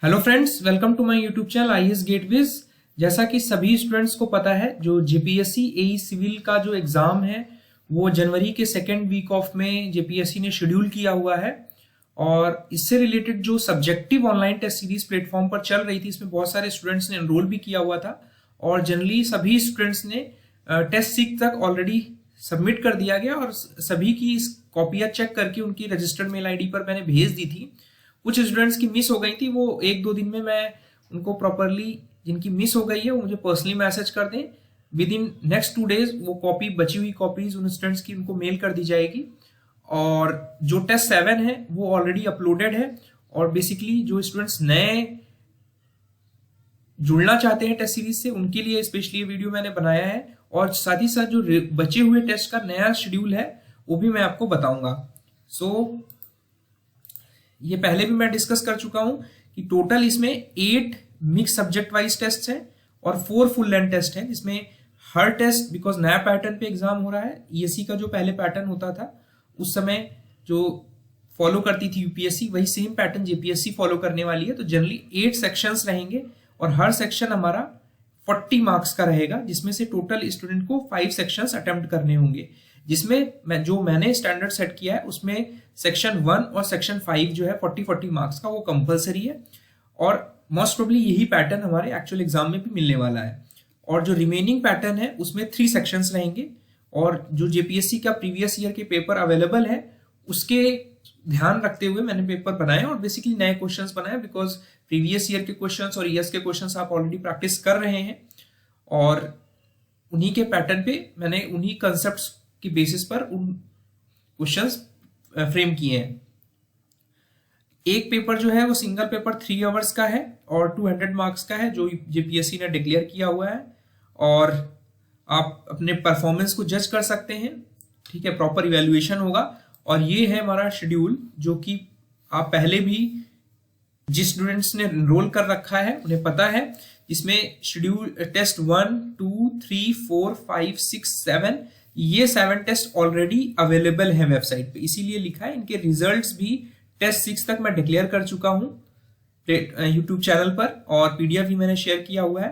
Hello friends, welcome to my YouTube channel IAS gateways. जैसा कि सभी स्टूडेंट्स को पता है, जो जेपीएससी एई सिविल का जो एग्जाम है वो जनवरी के सेकेंड वीक ऑफ में जेपीएससी ने शेड्यूल किया हुआ है। और इससे रिलेटेड जो subjective online test series platform पर चल रही थी, इसमें बहुत सारे स्टूडेंट्स ने एनरोल भी किया हुआ था और जनरली सभी स्टूडेंट्स ने टेस्ट 6 तक ऑलरेडी सबमिट कर दिया गया और सभी की कॉपियां चेक करके उनकी रजिस्टर्ड मेल आईडी पर मैंने भेज दी थी। कुछ स्टूडेंट्स की मिस हो गई थी, वो 1-2 दिन में मैं उनको प्रॉपरली, जिनकी मिस हो गई है वो मुझे पर्सनली मैसेज कर दें। विद इन नेक्स्ट 2 डेज वो कॉपी, बची हुई कॉपीज उन स्टूडेंट्स की उनको मेल कर दी जाएगी। और जो टेस्ट 7 है वो ऑलरेडी अपलोडेड है और बेसिकली जो स्टूडेंट्स नए जुड़ना चाहते हैं टेस्ट सीरीज से, उनके लिए स्पेशली ये वीडियो मैंने बनाया है। और साथ ही साथ जो बचे हुए टेस्ट का नया शेड्यूल है वो भी मैं आपको बताऊंगा। ये पहले भी मैं डिस्कस कर चुका हूं कि टोटल इसमें 8 मिक्स सब्जेक्ट वाइज टेस्ट हैं और 4 फुल लेंथ टेस्ट हैं, जिसमें हर टेस्ट, बिकॉज नया पैटर्न पे एग्जाम हो रहा है, ईएससी का जो पहले पैटर्न होता था उस समय जो फॉलो करती थी यूपीएससी, वही सेम पैटर्न जेपीएससी फॉलो करने वाली है। तो जनरली 8 सेक्शंस रहेंगे और हर सेक्शन हमारा 40 मार्क्स का रहेगा, जिसमें से टोटल स्टूडेंट को 5 सेक्शंस अटेम्प्ट करने होंगे। जिसमें मैंने स्टैंडर्ड सेट किया है उसमें सेक्शन 1 और सेक्शन 5 जो है 40-40 मार्क्स का, वो कंपलसरी है और मोस्ट प्रोबेबली यही पैटर्न हमारे एक्चुअल एग्जाम में भी मिलने वाला है। और जो रिमेनिंग पैटर्न है उसमें 3 सेक्शंस रहेंगे और जो जेपीएससी का प्रीवियस ईयर के पेपर अवेलेबल है उसके ध्यान रखते हुए मैंने पेपर बनाए और बेसिकली नए क्वेश्चंस बनाए, बिकॉज प्रीवियस ईयर के क्वेश्चंस और ईयर्स के क्वेश्चंस आप ऑलरेडी प्रैक्टिस कर रहे हैं और उन्हीं के पैटर्न पे मैंने उन्हीं कंसेप्ट की बेसिस पर उन क्वेश्चंस फ्रेम किए हैं। एक पेपर जो है वो सिंगल पेपर 3 आवर्स का है और 200 मार्क्स का है, जो जेपीएससी ने डिक्लेयर किया हुआ है और आप अपने परफॉर्मेंस को जज कर सकते हैं। ठीक है, प्रॉपर इवैल्यूएशन होगा। और ये है हमारा शेड्यूल, जो कि आप पहले भी जिस स्टूडेंट्स ने एनरोल कर रखा है उन्हें पता है। इसमें शेड्यूल टेस्ट 1, 2, 3, 4, 5, 6, 7, ये 7 टेस्ट ऑलरेडी अवेलेबल है वेबसाइट पे, इसीलिए लिखा है। इनके रिजल्ट्स भी टेस्ट 6 तक मैं डिक्लेयर कर चुका हूं यूट्यूब चैनल पर और पीडीएफ भी मैंने शेयर किया हुआ है।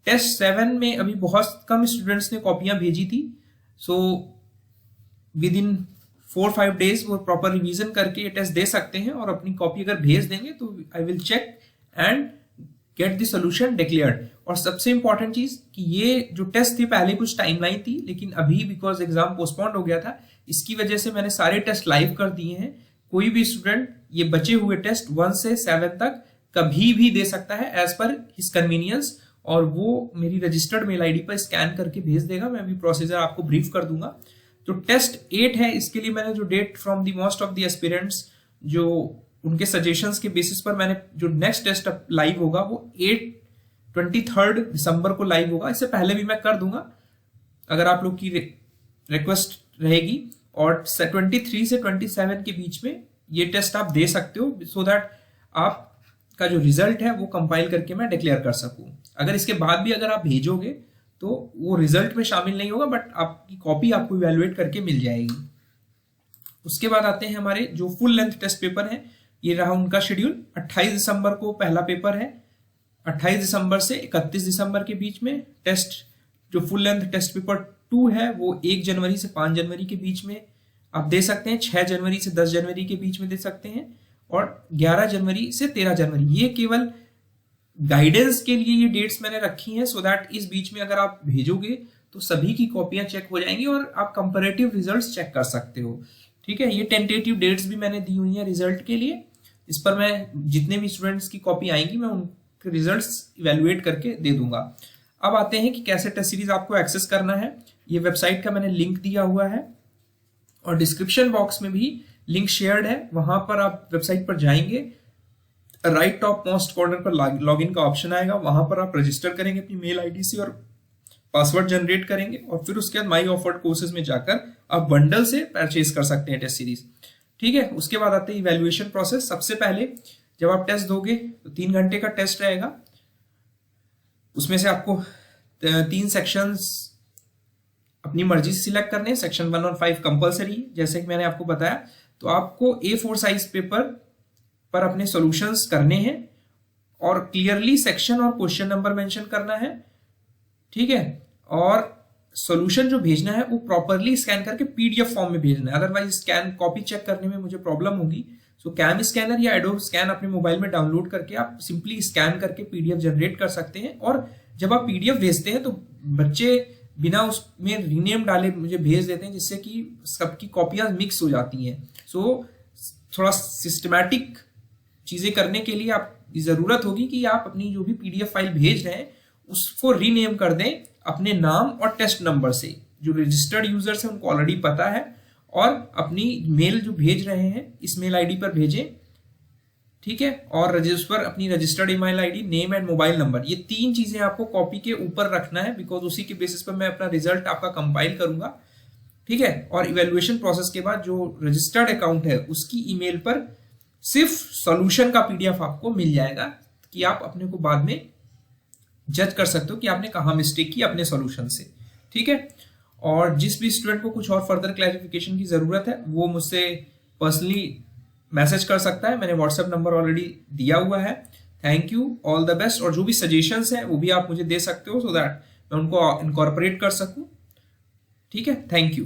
टेस्ट 7 में अभी बहुत कम स्टूडेंट्स ने कॉपियां भेजी थी, सो विद इन 4-5 डेज वो प्रॉपर रिवीजन करके ये टेस्ट दे सकते हैं और अपनी कॉपी अगर भेज देंगे तो I will check and get the solution declared. और सबसे इंपॉर्टेंट चीज कि ये जो टेस्ट थी पहले कुछ टाइमलाइन थी, लेकिन अभी बिकॉज एग्जाम पोस्टपोन्ड हो गया था, इसकी वजह से मैंने सारे टेस्ट लाइव कर दिए हैं। कोई भी स्टूडेंट ये बचे हुए टेस्ट 1 से 7 तक कभी भी दे सकता है एज पर हिज कन्वीनियंस, और वो मेरी रजिस्टर्ड मेल आईडी पर स्कैन करके भेज देगा। मैं भी प्रोसीजर आपको ब्रीफ कर दूंगा। तो टेस्ट 8 है, इसके लिए मैंने जो date from the most of the aspirants, जो उनके सजेशंस के बेसिस पर मैंने जो नेक्स्ट टेस्ट लाइव होगा वो 23 दिसंबर को लाइव होगा। इससे पहले भी मैं कर दूंगा अगर आप लोग की रिक्वेस्ट रहेगी। और 23 से 27 के बीच में ये टेस्ट आप दे सकते हो, सो दैट आपका जो रिजल्ट है वो कंपाइल करके मैं डिक्लेयर कर सकूं। अगर इसके बाद भी अगर आप भेजोगे तो वो रिजल्ट में शामिल नहीं होगा, बट आपकी कॉपी आपको इवैल्यूएट करके मिल जाएगी। उसके बाद आते हैं हमारे जो फुल लेंथ टेस्ट पेपर है। ये रहा उनका शेड्यूल। 28 दिसंबर को पहला पेपर है। 28 दिसंबर से 31 दिसंबर के बीच में टेस्ट, जो फुल लेंथ टेस्ट पेपर 2 है वो 1 जनवरी से 5 जनवरी के बीच में आप दे सकते हैं, 6 जनवरी से 10 जनवरी के बीच में दे सकते हैं और 11 जनवरी से 13 जनवरी। ये केवल गाइडेंस के लिए ये डेट्स मैंने रखी हैं, सो दैट इस बीच में अगर आप भेजोगे तो सभी की कॉपियां चेक हो जाएंगी और आप कंपैरेटिव रिजल्ट्स चेक कर सकते हो। ठीक है, ये टेंटेटिव डेट्स भी मैंने दी हुई है रिजल्ट के लिए। इस पर मैं जितने भी स्टूडेंट्स की कॉपी आएंगी मैं उनके रिजल्ट्स इवैल्यूएट करके दे दूंगा। अब आते हैं कि कैसे टेस्ट सीरीज आपको एक्सेस करना है। ये वेबसाइट का मैंने लिंक दिया हुआ है और डिस्क्रिप्शन बॉक्स में भी लिंक शेयर्ड है। वहां पर आप वेबसाइट पर जाएंगे, राइट टॉप मोस्ट कॉर्नर पर लॉगिन का ऑप्शन आएगा, वहां पर आप रजिस्टर करेंगे अपनी मेल आईडी से और पासवर्ड जनरेट करेंगे और फिर उसके बाद माई ऑफर्ड कोर्सेज में जाकर आप बंडल से परचेज कर सकते हैं टेस्ट सीरीज। ठीक है, उसके बाद आते हैं इवैल्यूएशन प्रोसेस। सबसे पहले जब आप टेस्ट दोगे तो 3 घंटे का टेस्ट रहेगा। उसमें से आपको 3 सेक्शंस अपनी मर्जी से सिलेक्ट करने हैं। सेक्शन 1 और 5 कंपलसरी, जैसे कि मैंने आपको बताया। तो आपको A4 साइज पेपर पर अपने सॉल्यूशंस करने हैं और क्लियरली सेक्शन और क्वेश्चन नंबर मेंशन करना है, ठीक है। और सॉल्यूशन जो भेजना है वो प्रॉपरली स्कैन करके पीडीएफ फॉर्म में भेजना है, अदरवाइज स्कैन कॉपी चेक करने में मुझे प्रॉब्लम होगी। सो कैम स्कैनर या एडोब स्कैन अपने मोबाइल में डाउनलोड करके आप सिंपली स्कैन करके पीडीएफ जनरेट कर सकते हैं। और जब आप पीडीएफ भेजते हैं तो बच्चे बिना उसमें रीनेम डाले मुझे भेज देते हैं, जिससे कि सबकी कॉपियां मिक्स हो जाती हैं। सो थोड़ा सिस्टमैटिक चीजें करने के लिए आपकी जरूरत होगी कि आप अपनी जो भी पीडीएफ फाइल भेज रहे हैं उसको रीनेम कर दें अपने नाम और टेस्ट नंबर से। जो रजिस्टर्ड यूजर्स हैं उनको ऑलरेडी पता है, और अपनी मेल जो भेज रहे हैं इस मेल आईडी पर भेजें, ठीक है। और उस पर अपनी registered email ID, name and mobile number, ये 3 चीजें आपको कॉपी के ऊपर रखना है, बिकॉज उसी के बेसिस पर मैं अपना रिजल्ट आपका कंपाइल करूंगा, ठीक है। और इवेल्युएशन प्रोसेस के बाद जो रजिस्टर्ड अकाउंट है उसकी ईमेल पर सिर्फ सॉल्यूशन का पीडीएफ आपको मिल जाएगा, कि आप अपने को बाद में जज कर सकते हो कि आपने कहाँ मिस्टेक की अपने सॉल्यूशन से, ठीक है। और जिस भी स्टूडेंट को कुछ और फर्दर क्लैरिफिकेशन की जरूरत है वो मुझसे पर्सनली मैसेज कर सकता है, मैंने व्हाट्सएप नंबर ऑलरेडी दिया हुआ है। Thank you, all the best. और जो भी सजेशंस हैं वो भी आप मुझे दे सकते हो, सो दैट मैं उनको इनकॉर्पोरेट कर सकूं, ठीक है। Thank you.